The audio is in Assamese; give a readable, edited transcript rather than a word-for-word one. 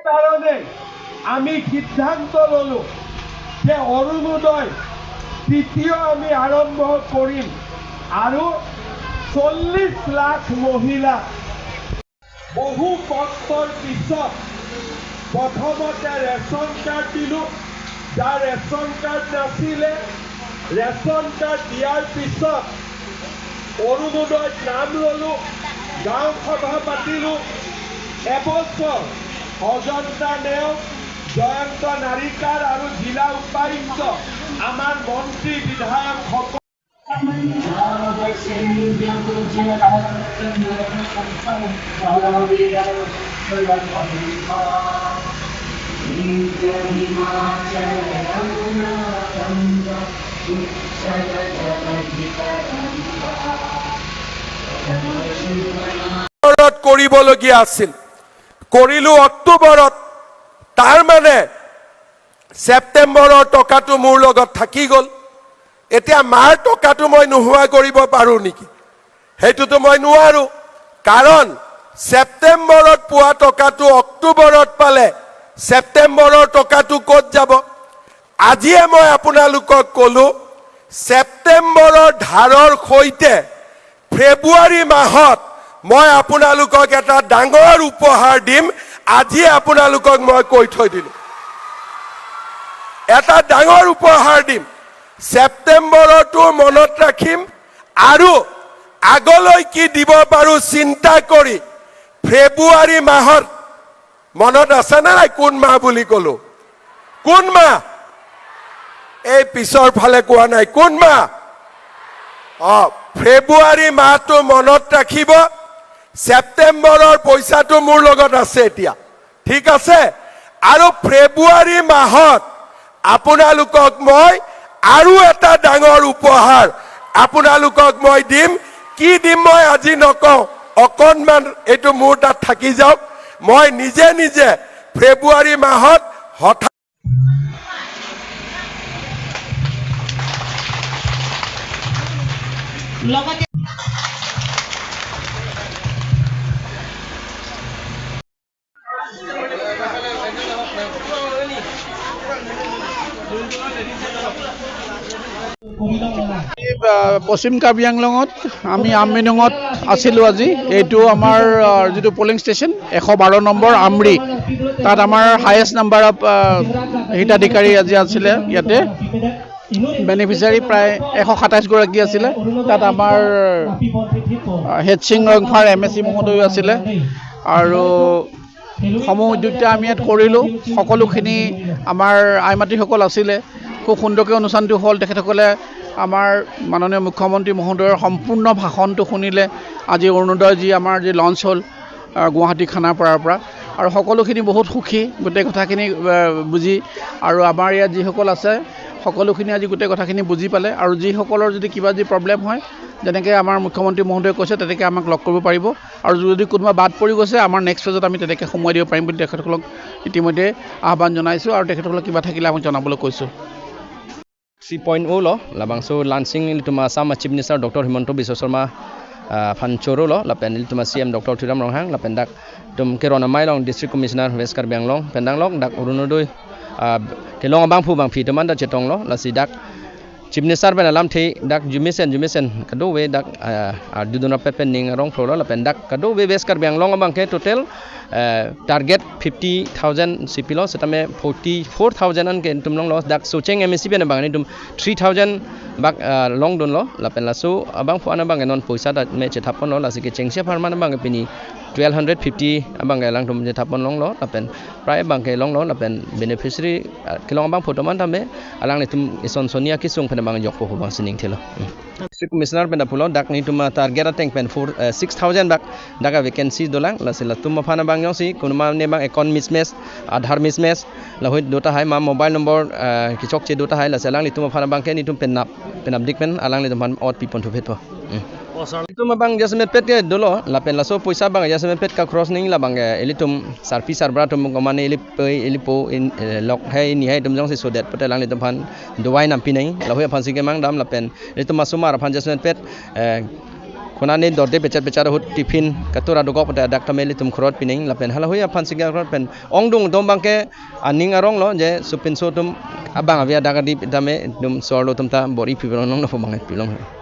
কাৰণে আমি সিদ্ধান্ত ললো যে অৰুণোদয় তৃতীয় আমি আৰম্ভ কৰিম আৰু 40 লাখ মহিলা বহু কষ্টৰ পিছত প্ৰথমতে ৰেচন কাৰ্ড দিলো যাৰ ৰেচন কাৰ্ড নাছিলে ৰেচন কাৰ্ড দিয়াৰ পিছত অৰুণোদয়ত নাম ললো গাঁও সভা পাতিলো এবছৰ অজন্তা নেওগ জয়ন্ত নাৰিকাৰ আৰু জিলা উপায়ুক্ত আমাৰ মন্ত্ৰী বিধায়ক সকল কৰিবলগীয়া আছিল কৰিলো অক্টোবৰত তাৰ মানে ছেপ্টেম্বৰৰ টকাটো মোৰ লগত থাকি গ'ল এতিয়া মাৰ টকাটো মই নোহোৱা কৰিব পাৰো নেকি হেতুটো মই নোৱাৰো কাৰণ ছেপ্টেম্বৰত পোৱা টকাটো অক্টোবৰত পালে ছেপ্টেম্বৰৰ টকাটো ক'ত যাব আজিয়ে মই আপোনালোকক ক'লো ছেপ্টেম্বৰৰ ধাৰৰ সৈতে ফেব্ৰুৱাৰী মাহত মই আপোনালোকক এটা ডাঙৰ উপহাৰ দিম আজিয়ে আপোনালোকক মই কৈ থৈ দিলো এটা ডাঙৰ উপহাৰ দিম ছেপ্টেম্বৰটো মনত ৰাখিম আৰু আগলৈ কি দিব পাৰো চিন্তা কৰি ফেব্ৰুৱাৰী মাহত মনত আছে না নাই কোন মাহ বুলি ক'লো কোন মাহ এই পিছৰ ফালে কোৱা নাই কোন মাহ ফেব্ৰুৱাৰী মাহটো মনত ৰাখিব ছেপ্টেম্বৰৰ পইচাটো মোৰ লগত আছে এতিয়া ঠিক আছে আৰু ফেব্ৰুৱাৰী মাহত আপোনালোকক মই আৰু এটা ডাঙৰ উপহাৰ আপোনালোকক মই দিম কি দিম মই আজি নকওঁ অকণমান এইটো মোৰ তাত থাকি যাওক মই নিজে নিজে ফেব্ৰুৱাৰী মাহত হঠাৎ লগতে পশ্চিম কাৰ্বি আংলঙত আমি আমমিনঙত আছিলোঁ আজি এইটো আমাৰ যিটো পলিং ষ্টেচন 112 নম্বৰ আমৰি তাত আমাৰ হায়েষ্ট নাম্বাৰ অফ হিতাধিকাৰী আজি আছিলে ইয়াতে বেনিফিচিয়াৰী প্ৰায় 127 গৰাকী আছিলে তাত আমাৰ হেড সিং ৰংফাৰ MSc মহোদয় আছিলে আৰু সমূহ উদ্যোগিতা আমি ইয়াত কৰিলোঁ সকলোখিনি আমাৰ আইমাতৃসকল আছিলে খুব সুন্দৰকৈ অনুষ্ঠানটো হ'ল তেখেতসকলে আমাৰ মাননীয় মুখ্যমন্ত্ৰী মহোদয়ৰ সম্পূৰ্ণ ভাষণটো শুনিলে আজি অৰুণোদয় যি আমাৰ যি লঞ্চ হ'ল গুৱাহাটী খানাপাৰাৰ পৰা আৰু সকলোখিনি বহুত সুখী গোটেই কথাখিনি বুজি আৰু আমাৰ ইয়াত যিসকল আছে সকলোখিনি আজি গোটেই কথাখিনি বুজি পালে আৰু যিসকলৰ যদি কিবা যি প্ৰব্লেম হয় যেনেকৈ আমাৰ মুখ্যমন্ত্ৰী মহোদয়ে কৈছে তেনেকৈ আমাক লগ কৰিব পাৰিব আৰু যদি কোনোবা বাদ পৰি গৈছে আমাৰ নেক্সট ফেজত আমি তেনেকৈ সোমোৱাই দিব পাৰিম বুলি তেখেতসকলক ইতিমধ্যে আহ্বান জনাইছোঁ আৰু তেখেতসকলক কিবা থাকিলে আমাক জনাবলৈ কৈছোঁ 3.0 lo labangso launching lituma sama chief minister Dr. Himanto Biswa Sarma Phanchoro lo lapen lituma CM Dr. Thiram Ronghang lapendak tum kerona mailong district commissioner West Karbi Anglong pendang lok dak urunodoi kelong bang phu bang phi teman da chetong lo la sidak chief minister ben alam the dak jumisen kado we dak duduna pepen ning rong phlo la pendak kado we West Karbi Anglong bang ke total target 50,000 CPlo setame 44,000 an ke tumlong lo dak socheng MSC ben bang ni tum 3,000 bak long don lo la pen la so abang fu ana bang non poisa da me chetapon lo la sike chengse pharman bang pini 1250 abang lang tum chetapon long lo la pen prai bang ke long lo la pen beneficiary kilong bang photoman tame alang ni tum ison sonia ki sung pen bang yok po bang sining thelo district commissioner ben pulo dak ni tum target tank pen 6,000 bak daga vacancy dolang la sila tum phana bang yong si kunma ne bang account mismatch aadhar mismatch la hoit dota hai ma mobile number kichok che dota hai la selang ni tum phana bang ke ni tum penap dik pen alang ni tum ot pipon to phet po tum bang jasmet pet ke dolo la pen la so poisa bang jasmet pet ka cross ning la bang elitum sarpi sarbra tum gomane elipo in lok hai ni hai tum jong se so det pet alang ni tum phan dowai nam pinai la hoi phan si ke mang dam la pen elitum masuma ra phan jasmet pet khonani dorte becat hut tiffin katura dogok pada dak tameli tum khrot pining lapen hala hoya phan singa khrot pen ongdung dom bangke aning arong lo je supin so tum abang avia dagadi dame dum sorlo tum ta bori pibron nong no phamang pilong